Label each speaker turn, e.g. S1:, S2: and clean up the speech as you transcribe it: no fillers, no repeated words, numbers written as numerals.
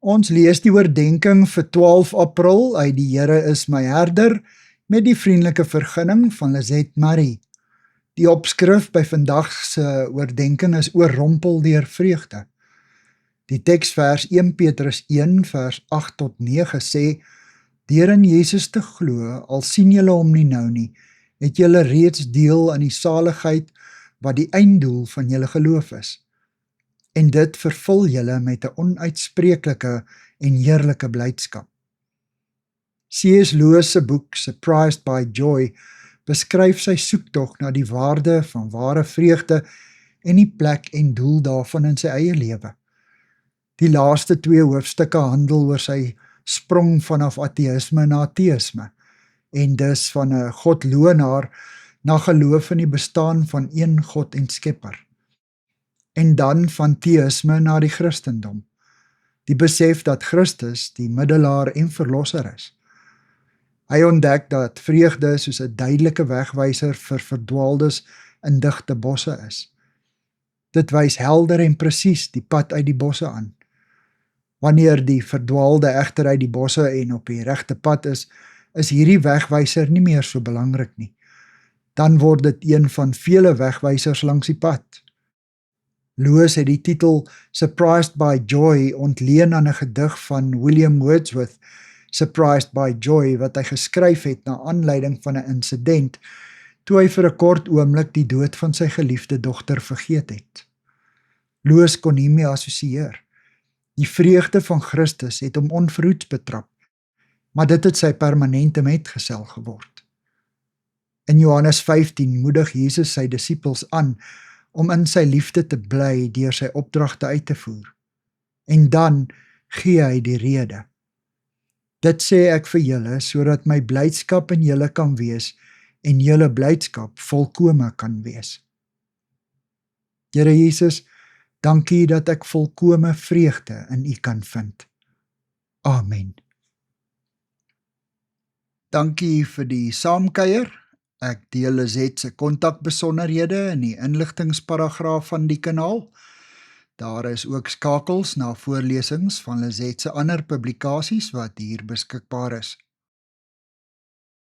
S1: Ons lees die oordenking vir 12 April uit Die Here is my herder met die vriendelike vergunning van Lizette Marie. Die opskrif by vandag se oordenking is oorrompel deur vreugde. Die teksvers 1 Petrus 1 vers 8 tot 9 sê: Deur in Jesus te glo, al sien julle hom nie nou nie, het julle reeds deel aan die saligheid wat die einddoel van julle geloof is. En dit vervul julle met 'n onuitspreeklike en heerlike blydskap. C.S. Lewis se boek Surprised by Joy beskryf sy soektog na die waarde van ware vreugde en die plek en doel daarvan in sy eie lewe. Die laaste 2 hoofstukke handel oor sy sprong vanaf ateïsme na ateïsme en dus van 'n godlowenaar na geloof in die bestaan van een God en Skepper. En dan van teïsme na die Christendom. Die besef dat Christus die middelaar en verlosser is. Hy ontdek dat vreugde soos 'n duidelike wegwyser vir verdwaaldes in digte bosse is. Dit wys helder en presies die pad uit die bosse aan. Wanneer die verdwaalde egter uit die bosse en op die regte pad is hierdie wegwyser nie meer so belangrik nie. Dan word dit een van vele wegwysers langs die pad. Lewis het die titel Surprised by Joy ontleen aan 'n gedig van William Wordsworth, Surprised by Joy, wat hy geskryf het na aanleiding van 'n insident, toe hy vir 'n kort oomblik die dood van sy geliefde dogter vergeet het. Lewis kon hiermee assosieer. Die vreugde van Christus het hom onverhoeds betrap, maar dit het sy permanente metgesel geword. In Johannes 15 moedig Jesus sy disippels aan om in sy liefde te bly deur sy opdragte uit te voer. En dan gee hy die rede. Dit sê ek vir julle, sodat my blydskap in julle kan wees en julle blydskap volkome kan wees. Here Jesus, dankie dat ek volkome vreugde in U kan vind. Amen. Dankie vir die saamkuier. Ek deel Lizette se kontakbesonderhede in die inligtingsparagraaf van die kanaal. Daar is ook skakels na voorlesings van Lizette se ander publikasies wat hier beskikbaar is.